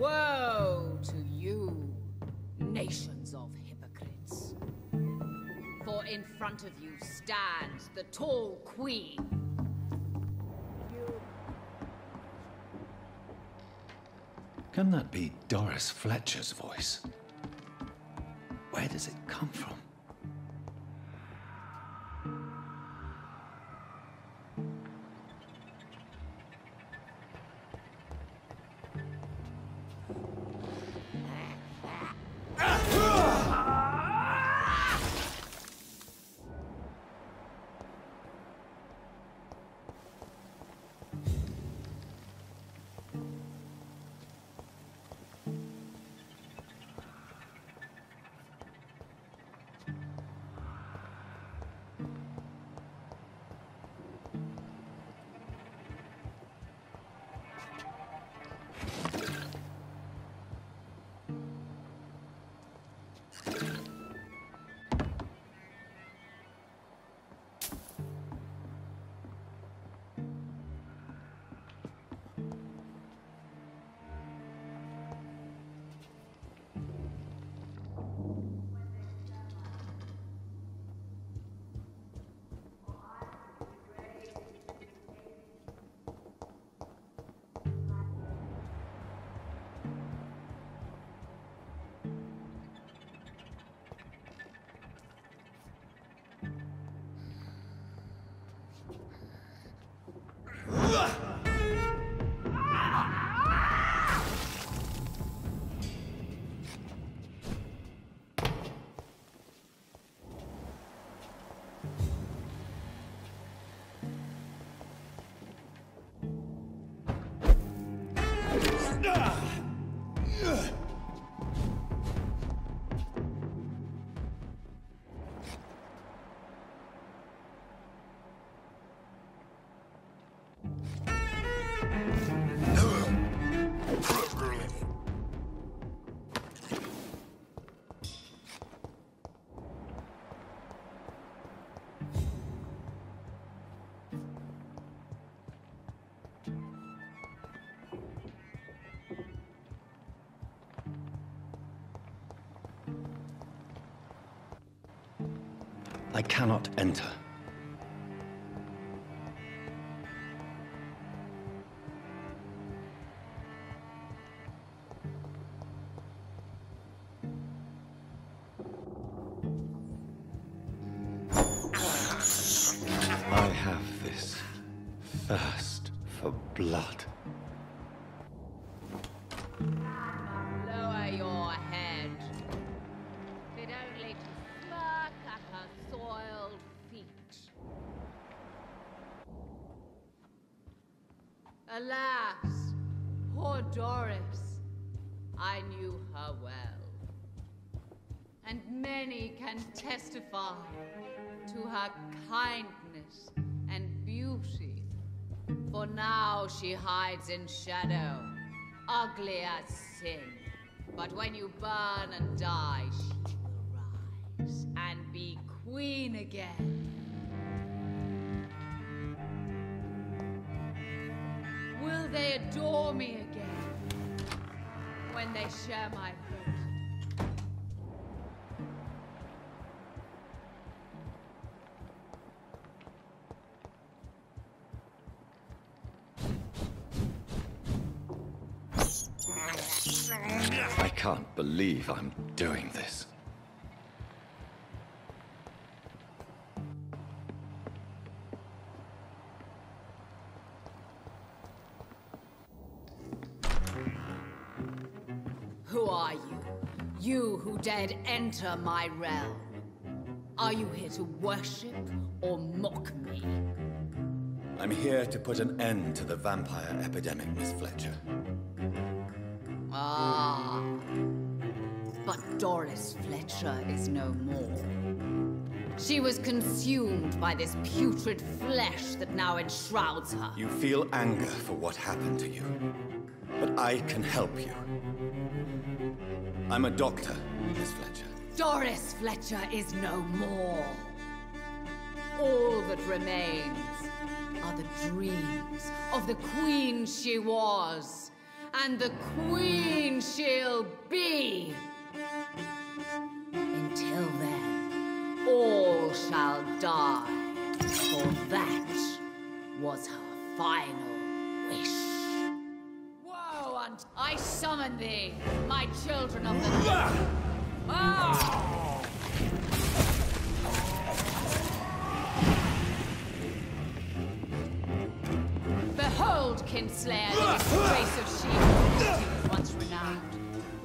Woe to you, nations of hypocrites. For in front of you stands the tall queen. Can that be Doris Fletcher's voice? Where does it come from? I cannot enter. I have this thirst for blood. Lower your head. Fit only to smirk at her soiled feet. Alas, poor Doris. I knew her well. And many can testify to her kindness and beauty. For now she hides in shadow, ugly as sin. But when you burn and die, she will rise and be queen again. Will they adore me again when they share my fate? I can't believe I'm doing this. Who are you? You who dared enter my realm. Are you here to worship or mock me? I'm here to put an end to the vampire epidemic, Miss Fletcher. Ah. But Doris Fletcher is no more. She was consumed by this putrid flesh that now enshrouds her. You feel anger for what happened to you, but I can help you. I'm a doctor, Miss Fletcher. Doris Fletcher is no more. All that remains are the dreams of the queen she was, and the queen she'll be. Until then, all shall die, for that was her final wish. Woe unto I summon thee, my children of the night. Behold, Kinslayer, the disgrace of she who was once renowned.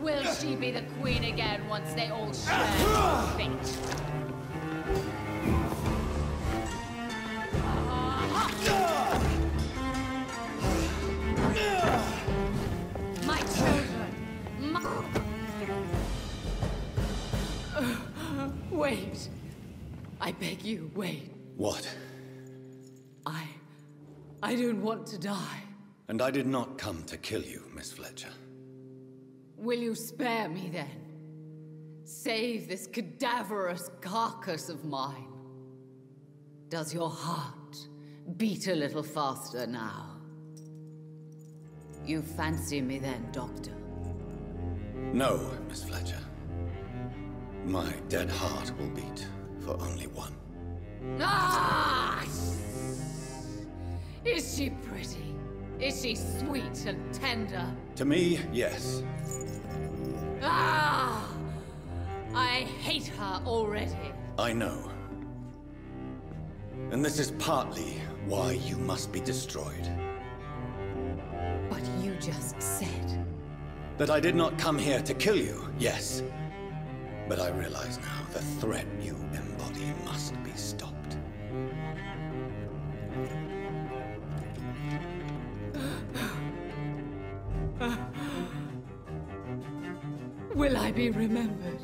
Will she be the queen again once they all share her fate? My children, wait. I beg you, wait. What? I don't want to die. And I did not come to kill you, Miss Fletcher. Will you spare me then? Save this cadaverous carcass of mine. Does your heart beat a little faster now? You fancy me then, Doctor? No, Miss Fletcher. My dead heart will beat for only one. Ah! Is she pretty? Is she sweet and tender? To me, yes. Ah! I hate her already. I know. And this is partly why you must be destroyed. But you just said... That I did not come here to kill you, yes. But I realize now the threat you embody must be stopped. Will I be remembered?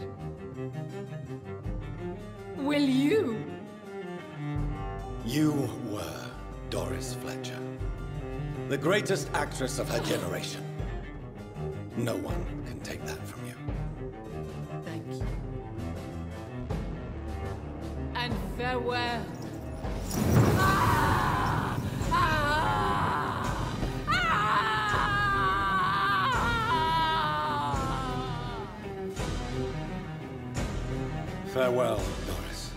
Will you? You were Doris Fletcher, the greatest actress of her generation. No one can take that from you. Thank you. And farewell. Ah! Ah! Ah! Farewell, Doris.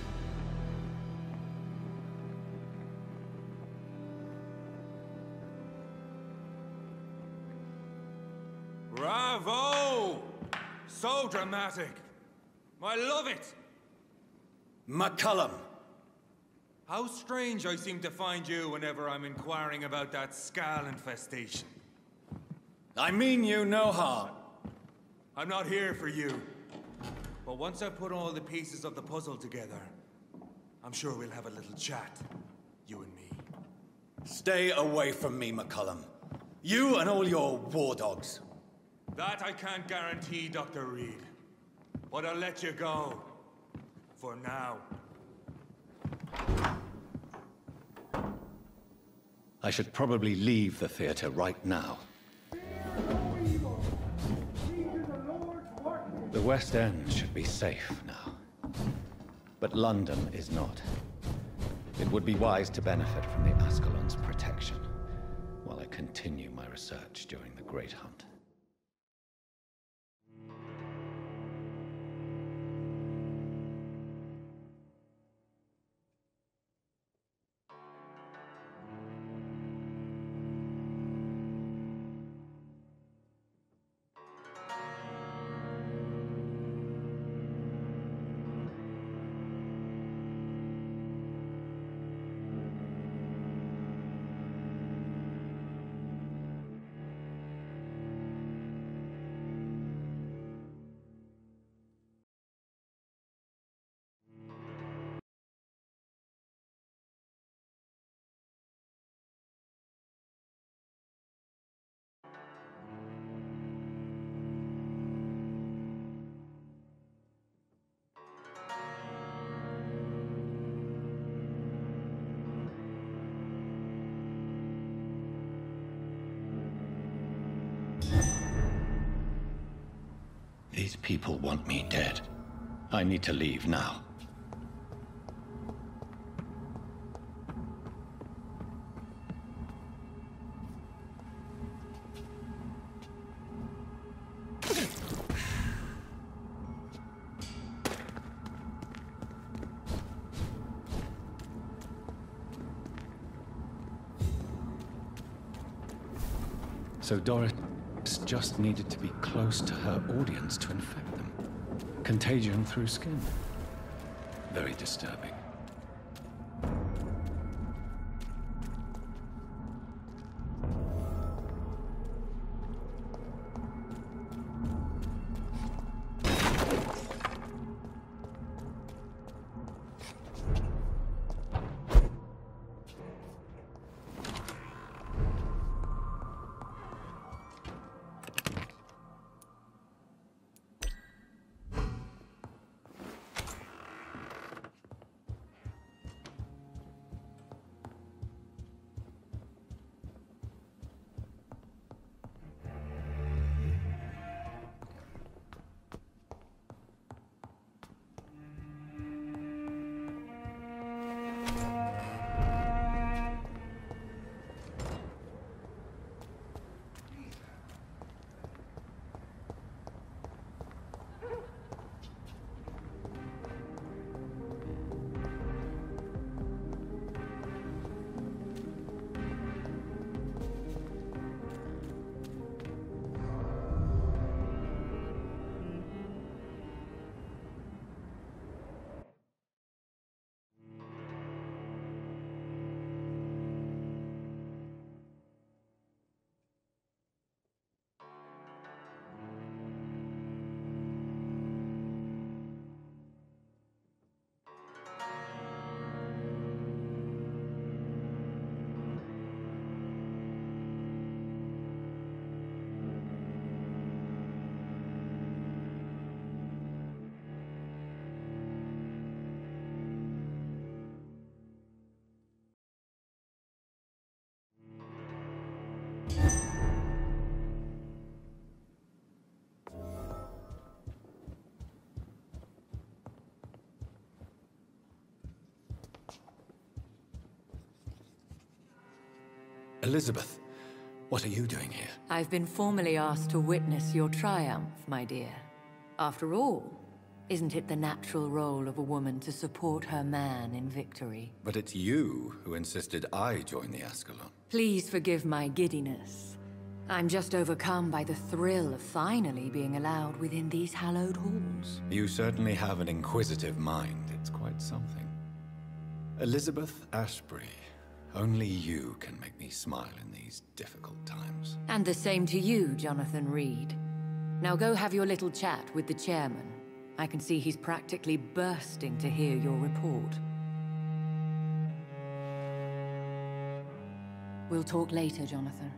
Bravo! So dramatic. I love it. McCullum! How strange I seem to find you whenever I'm inquiring about that Skal infestation. I mean you no harm. I'm not here for you. But once I've put all the pieces of the puzzle together, I'm sure we'll have a little chat, you and me. Stay away from me, McCullum. You and all your war dogs. That I can't guarantee, Dr. Reed. But I'll let you go. For now. I should probably leave the theater right now. The West End should be safe now. But London is not. It would be wise to benefit from the Ascalon's protection, while I continue my research during the Great Hunt. These people want me dead. I need to leave now. So Doris just needed to be close to her audience to infect them. Contagion through skin. Very disturbing. Elizabeth, what are you doing here? I've been formally asked to witness your triumph, my dear. After all, isn't it the natural role of a woman to support her man in victory? But it's you who insisted I join the Ascalon. Please forgive my giddiness. I'm just overcome by the thrill of finally being allowed within these hallowed halls. You certainly have an inquisitive mind. It's quite something. Elizabeth Ashbury, only you can make me smile in these difficult times. And the same to you, Jonathan Reed. Now go have your little chat with the chairman. I can see he's practically bursting to hear your report. We'll talk later, Jonathan.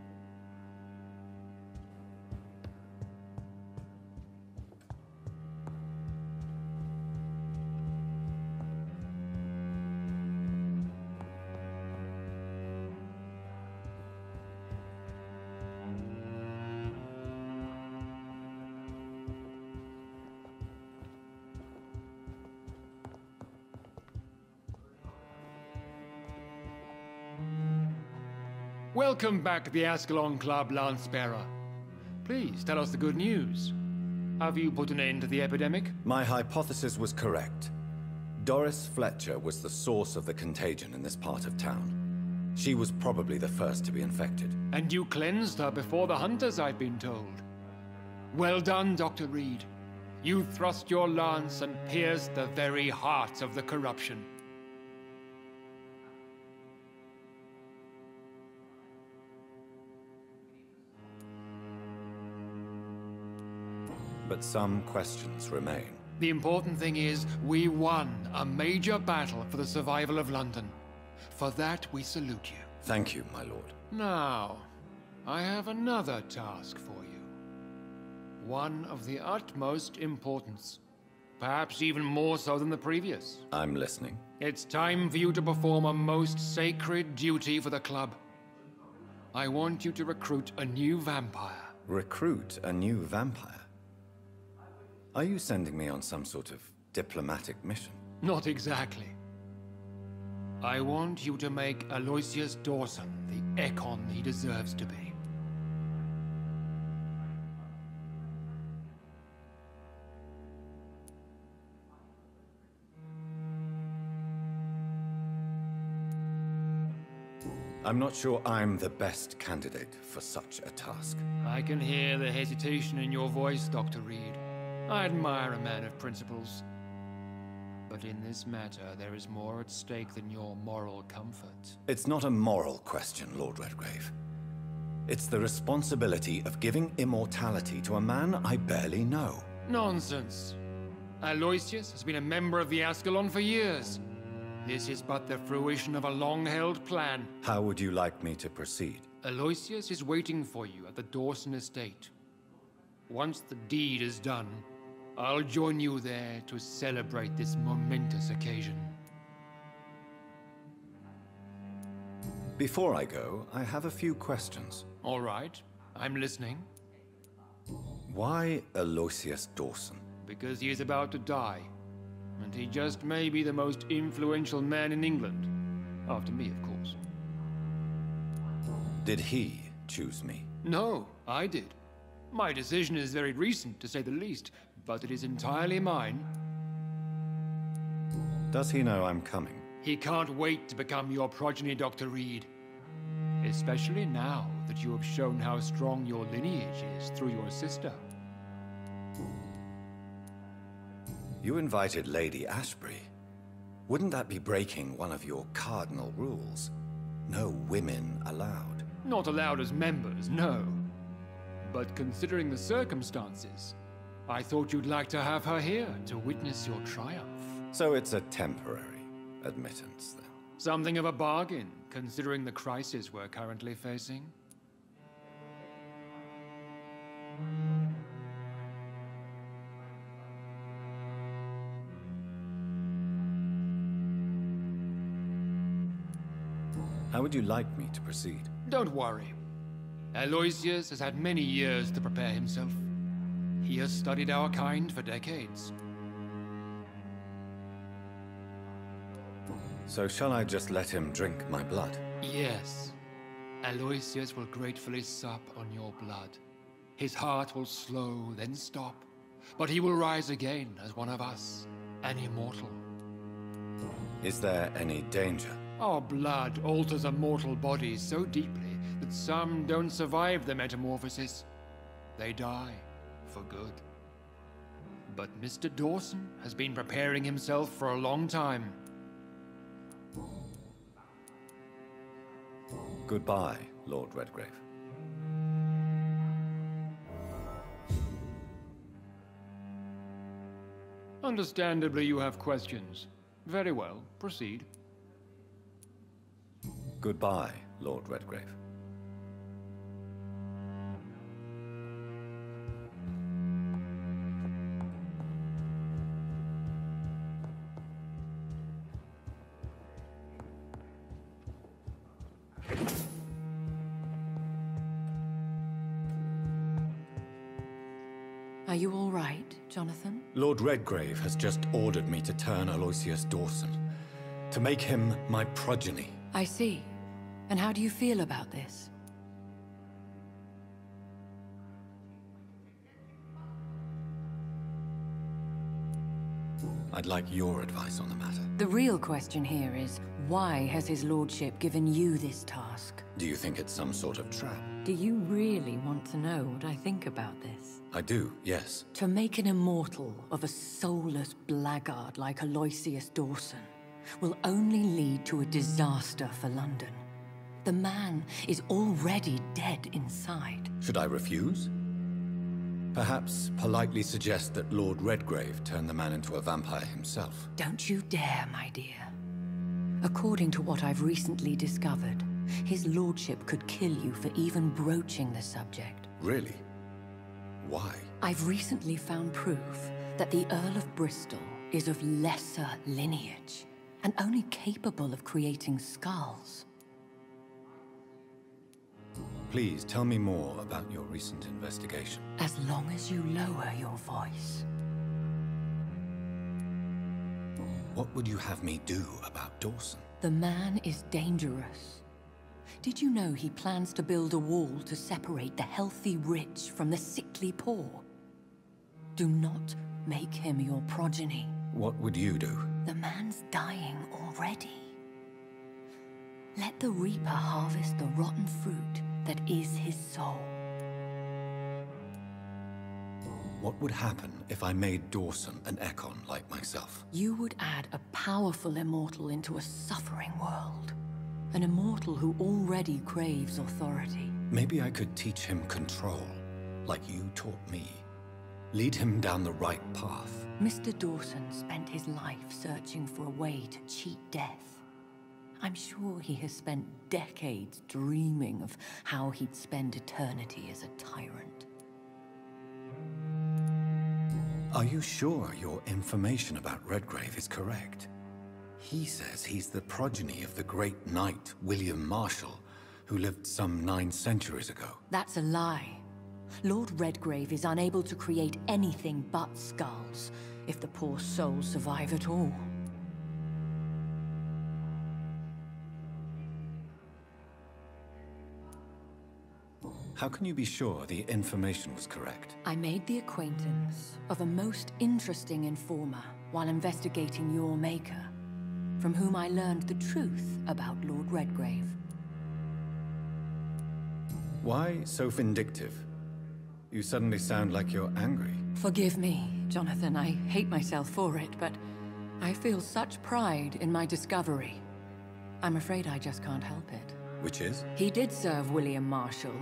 Welcome back to the Ascalon Club, Lance-Bearer. Please, tell us the good news. Have you put an end to the epidemic? My hypothesis was correct. Doris Fletcher was the source of the contagion in this part of town. She was probably the first to be infected. And you cleansed her before the hunters, I've been told. Well done, Dr. Reed. You thrust your lance and pierced the very heart of the corruption. But some questions remain. The important thing is, we won a major battle for the survival of London. For that, we salute you. Thank you, my lord. Now, I have another task for you. One of the utmost importance. Perhaps even more so than the previous. I'm listening. It's time for you to perform a most sacred duty for the club. I want you to recruit a new vampire. Recruit a new vampire? Are you sending me on some sort of diplomatic mission? Not exactly. I want you to make Aloysius Dawson the Ekon he deserves to be. I'm not sure I'm the best candidate for such a task. I can hear the hesitation in your voice, Dr. Reed. I admire a man of principles. But in this matter, there is more at stake than your moral comfort. It's not a moral question, Lord Redgrave. It's the responsibility of giving immortality to a man I barely know. Nonsense. Aloysius has been a member of the Ascalon for years. This is but the fruition of a long-held plan. How would you like me to proceed? Aloysius is waiting for you at the Dawson estate. Once the deed is done, I'll join you there to celebrate this momentous occasion. Before I go, I have a few questions. All right, I'm listening. Why Aloysius Dawson? Because he is about to die. And he just may be the most influential man in England. After me, of course. Did he choose me? No, I did. My decision is very recent, to say the least, but it is entirely mine. Does he know I'm coming? He can't wait to become your progeny, Dr. Reed. Especially now that you have shown how strong your lineage is through your sister. You invited Lady Ashbury. Wouldn't that be breaking one of your cardinal rules? No women allowed. Not allowed as members, no. But considering the circumstances, I thought you'd like to have her here to witness your triumph. So it's a temporary admittance, then? Something of a bargain, considering the crisis we're currently facing. How would you like me to proceed? Don't worry. Aloysius has had many years to prepare himself. He has studied our kind for decades. So shall I just let him drink my blood? Yes. Aloysius will gratefully sup on your blood. His heart will slow, then stop. But he will rise again as one of us, an immortal. Is there any danger? Our blood alters a mortal body so deeply that some don't survive the metamorphosis. They die for good. But Mr. Dawson has been preparing himself for a long time. Goodbye, Lord Redgrave. Understandably, you have questions. Very well, proceed. Goodbye, Lord Redgrave. Are you all right, Jonathan? Lord Redgrave has just ordered me to turn Aloysius Dawson, to make him my progeny. I see. And how do you feel about this? I'd like your advice on the matter. The real question here is, why has his lordship given you this task? Do you think it's some sort of trap? Do you really want to know what I think about this? I do, yes. To make an immortal of a soulless blackguard like Aloysius Dawson will only lead to a disaster for London. The man is already dead inside. Should I refuse? Perhaps politely suggest that Lord Redgrave turn the man into a vampire himself. Don't you dare, my dear. According to what I've recently discovered, his lordship could kill you for even broaching the subject. Really? Why? I've recently found proof that the Earl of Bristol is of lesser lineage and only capable of creating skulls. Please tell me more about your recent investigation. As long as you lower your voice. What would you have me do about Dawson? The man is dangerous. Did you know he plans to build a wall to separate the healthy rich from the sickly poor? Do not make him your progeny. What would you do? The man's dying already. Let the Reaper harvest the rotten fruit that is his soul. What would happen if I made Dawson an Ekon like myself? You would add a powerful immortal into a suffering world. An immortal who already craves authority. Maybe I could teach him control, like you taught me. Lead him down the right path. Mr. Dawson spent his life searching for a way to cheat death. I'm sure he has spent decades dreaming of how he'd spend eternity as a tyrant. Are you sure your information about Redgrave is correct? He says he's the progeny of the great knight William Marshall, who lived some 9 centuries ago. That's a lie. Lord Redgrave is unable to create anything but skulls, if the poor souls survive at all. How can you be sure the information was correct? I made the acquaintance of a most interesting informer while investigating your maker, from whom I learned the truth about Lord Redgrave. Why so vindictive? You suddenly sound like you're angry. Forgive me, Jonathan. I hate myself for it, but I feel such pride in my discovery. I'm afraid I just can't help it. Which is? He did serve William Marshall.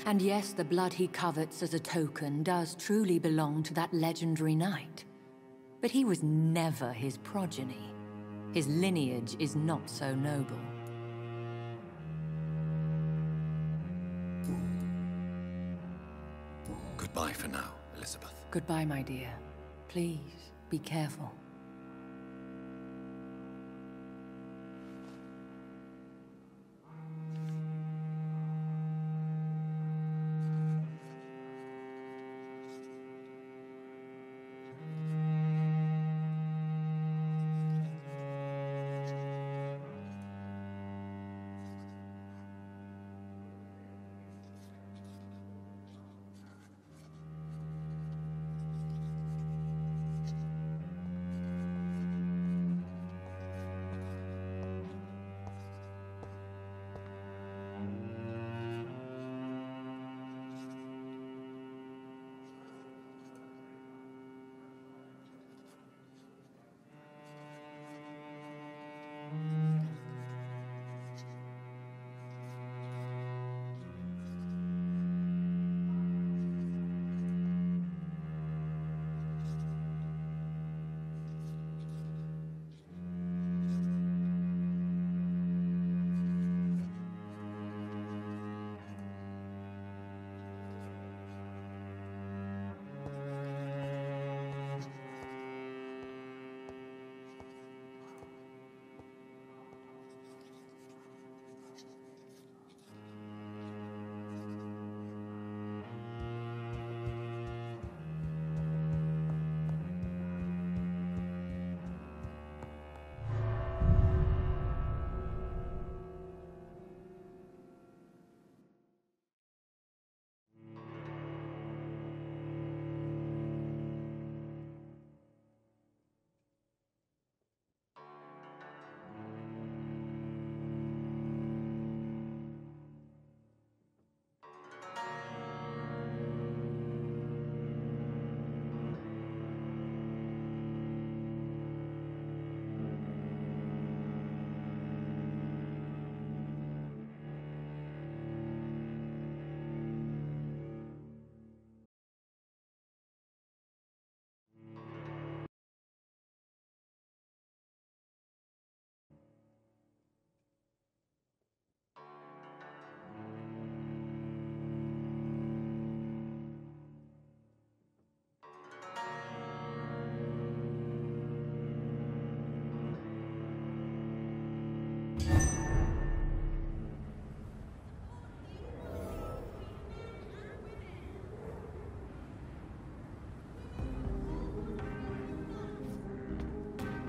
And yes, the blood he covets as a token does truly belong to that legendary knight. But he was never his progeny. His lineage is not so noble. Goodbye for now, Elizabeth. Goodbye, my dear. Please, be careful.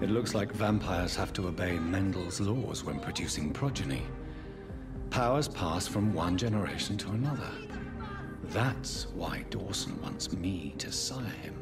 It looks like vampires have to obey Mendel's laws when producing progeny. Powers pass from one generation to another. That's why Dawson wants me to sire him.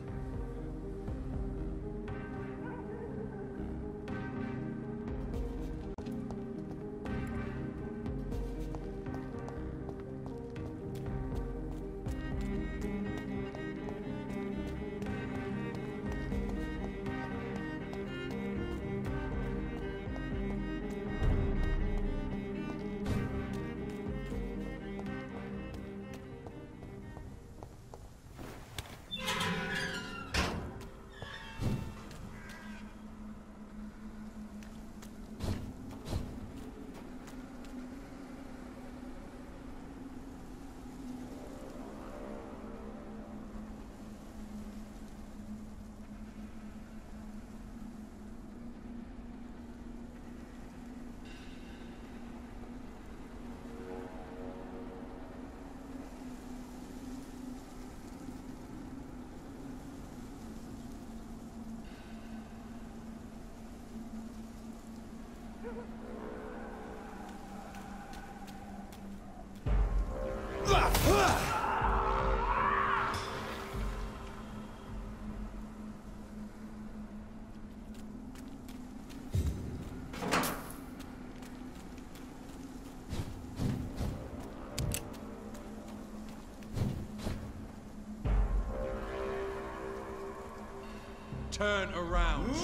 Turn around.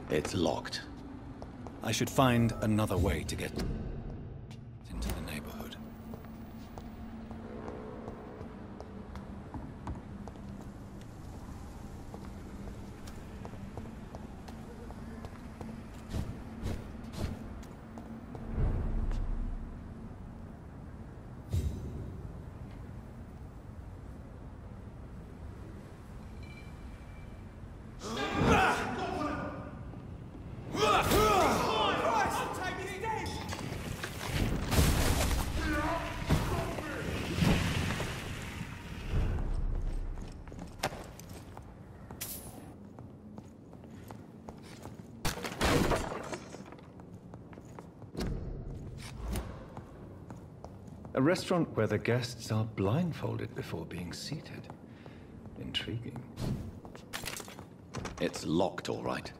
It's locked. I should find another way to get into the neighborhood. A restaurant where the guests are blindfolded before being seated. Intriguing. It's locked, all right.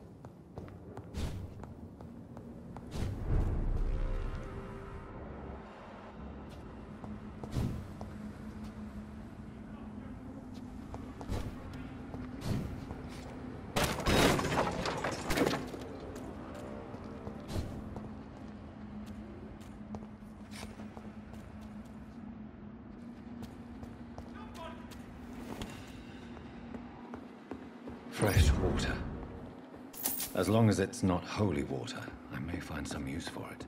Fresh water. As long as it's not holy water, I may find some use for it.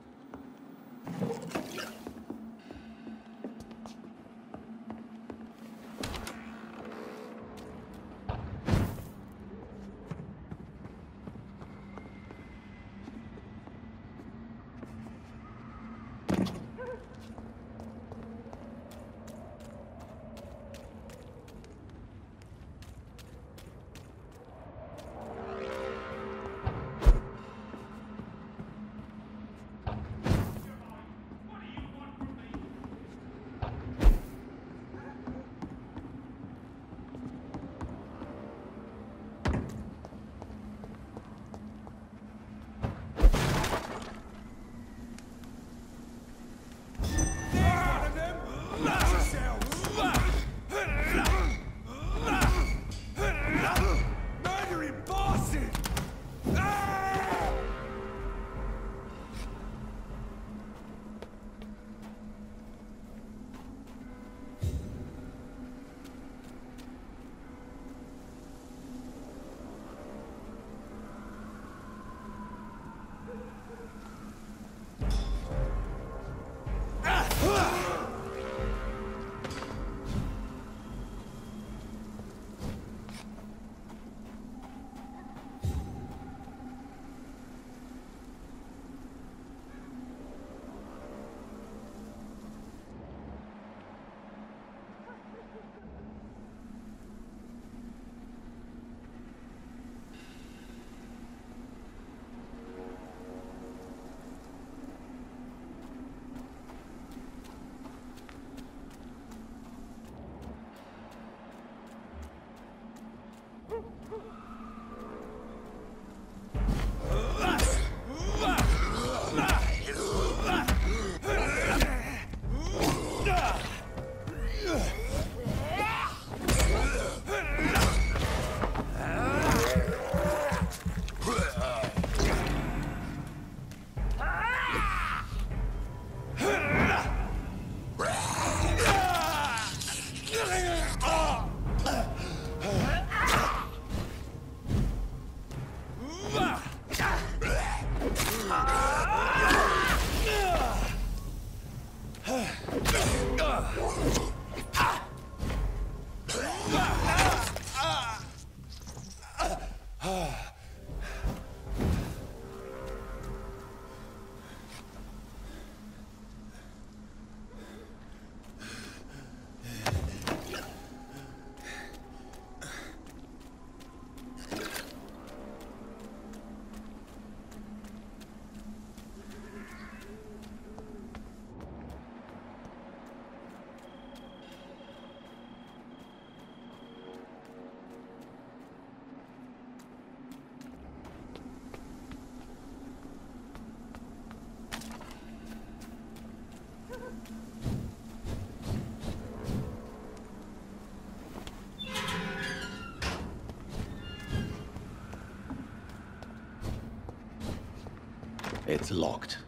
It's locked.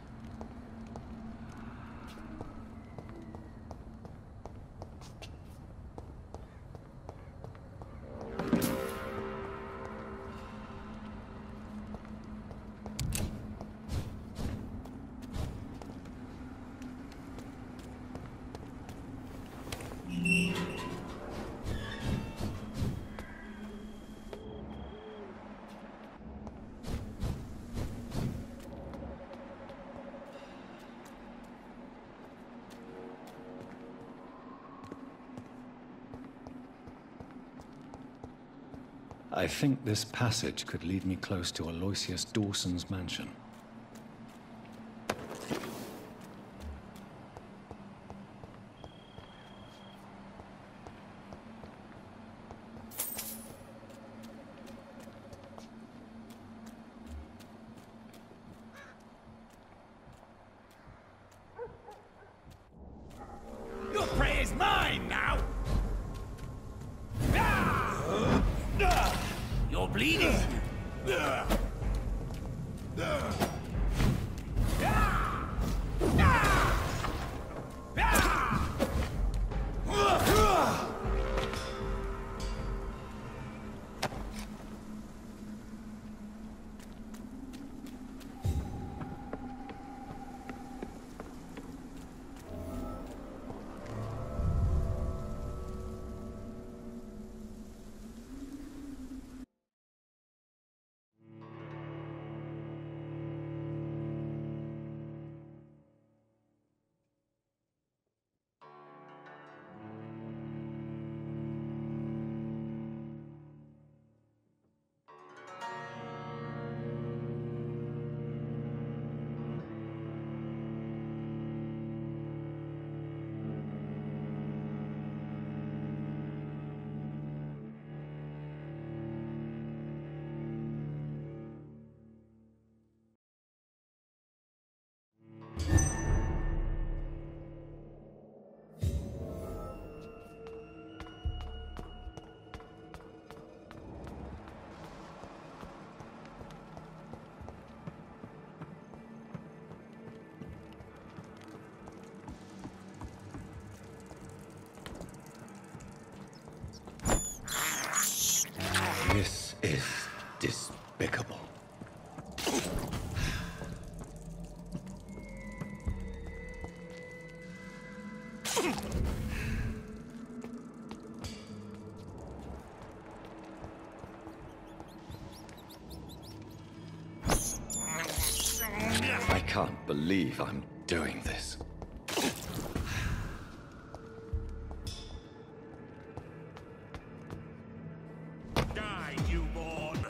I think this passage could lead me close to Aloysius Dawson's mansion. Your prey is mine now! You're bleeding! This is despicable. I can't believe I'm doing this. Die, newborn!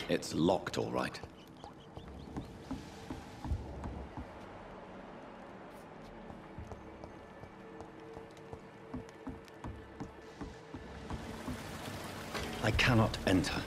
It's locked, all right. I cannot enter.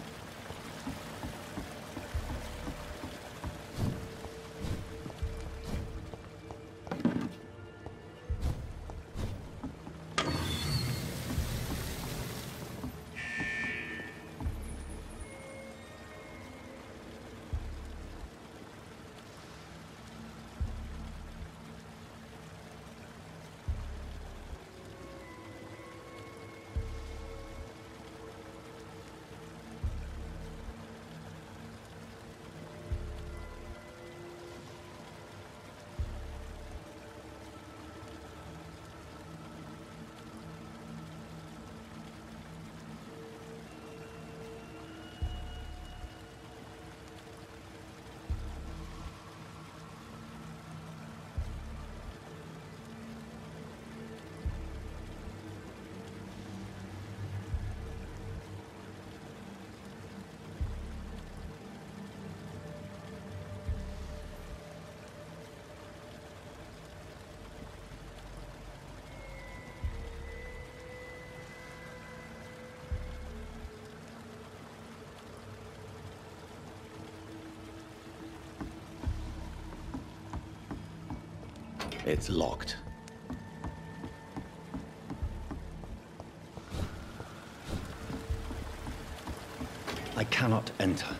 It's locked. I cannot enter.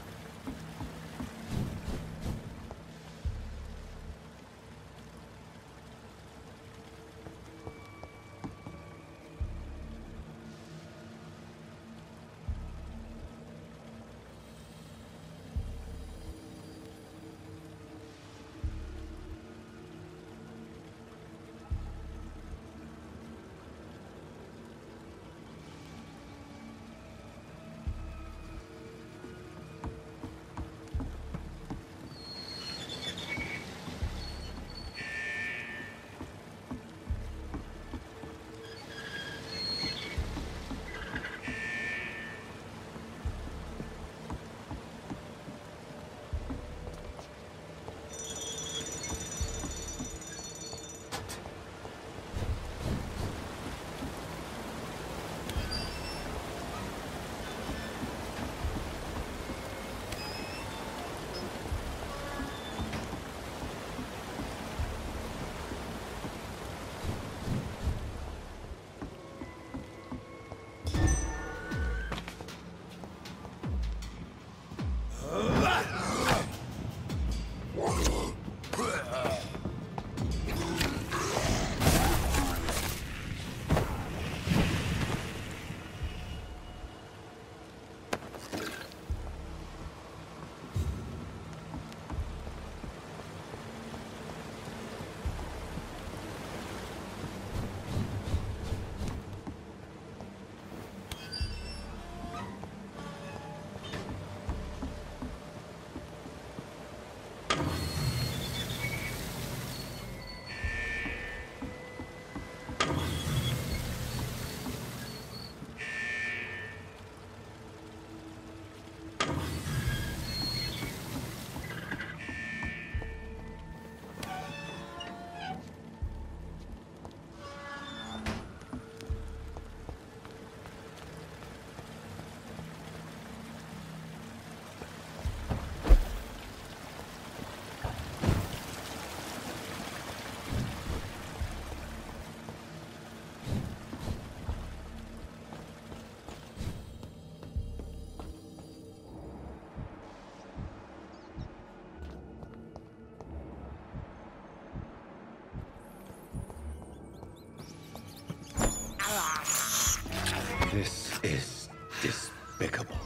This is despicable.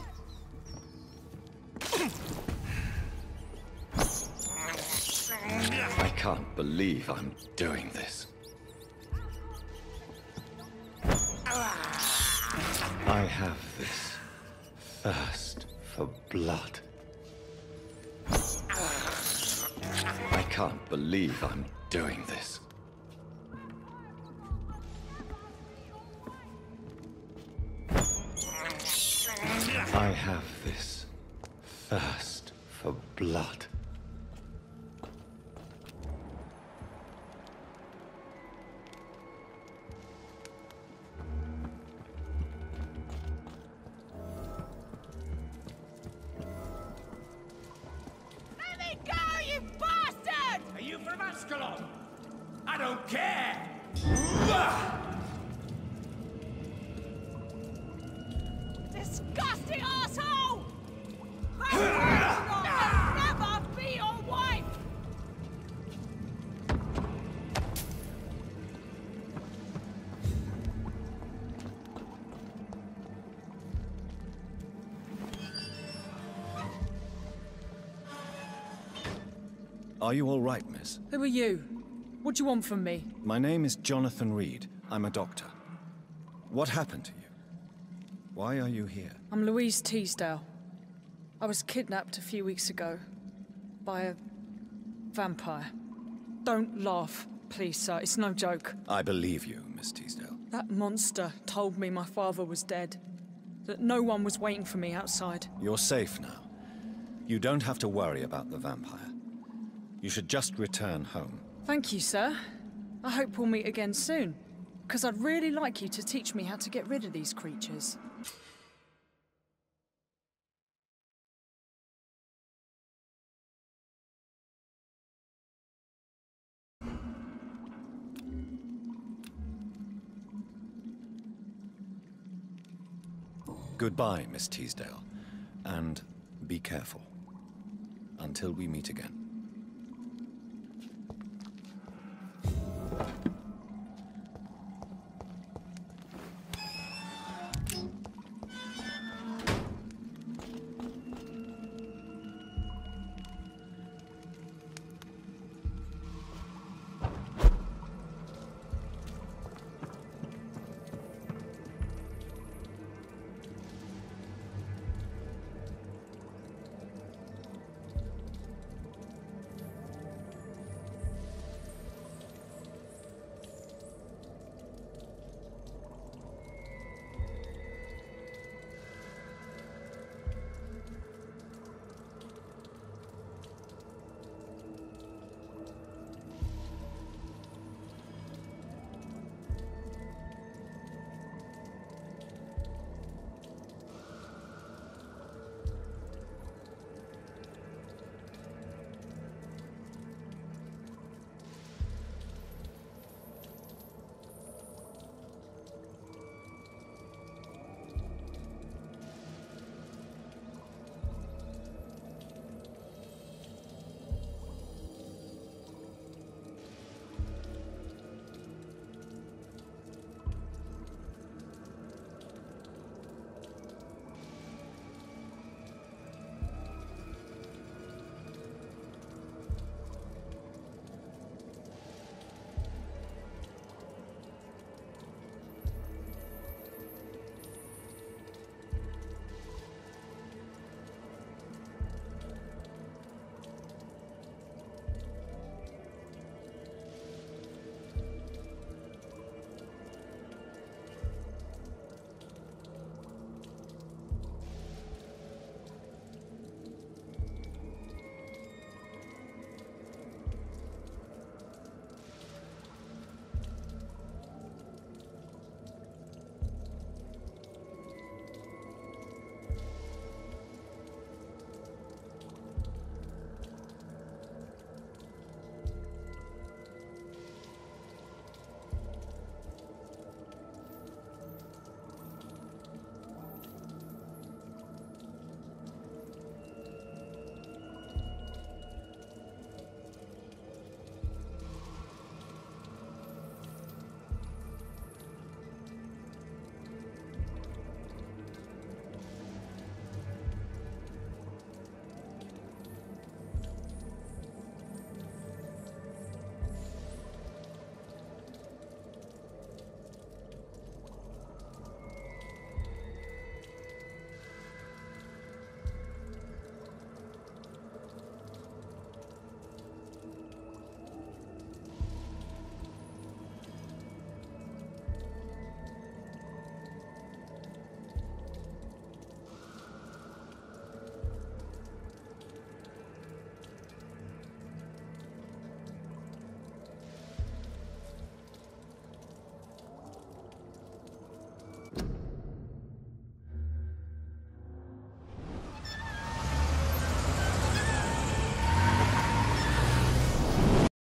I can't believe I'm doing this. I have this thirst for blood. I can't believe I'm doing this. I have this thirst for blood. Let me go, you bastard! Are you from Ascalon? I don't care! Disgusting asshole! I'll never be your wife! Are you all right, miss? Who are you? What do you want from me? My name is Jonathan Reed. I'm a doctor. What happened to you? Why are you here? I'm Louise Teasdale. I was kidnapped a few weeks ago by a vampire. Don't laugh, please, sir. It's no joke. I believe you, Miss Teasdale. That monster told me my father was dead. That no one was waiting for me outside. You're safe now. You don't have to worry about the vampire. You should just return home. Thank you, sir. I hope we'll meet again soon. Because I'd really like you to teach me how to get rid of these creatures. Goodbye, Miss Teasdale. And be careful. Until we meet again.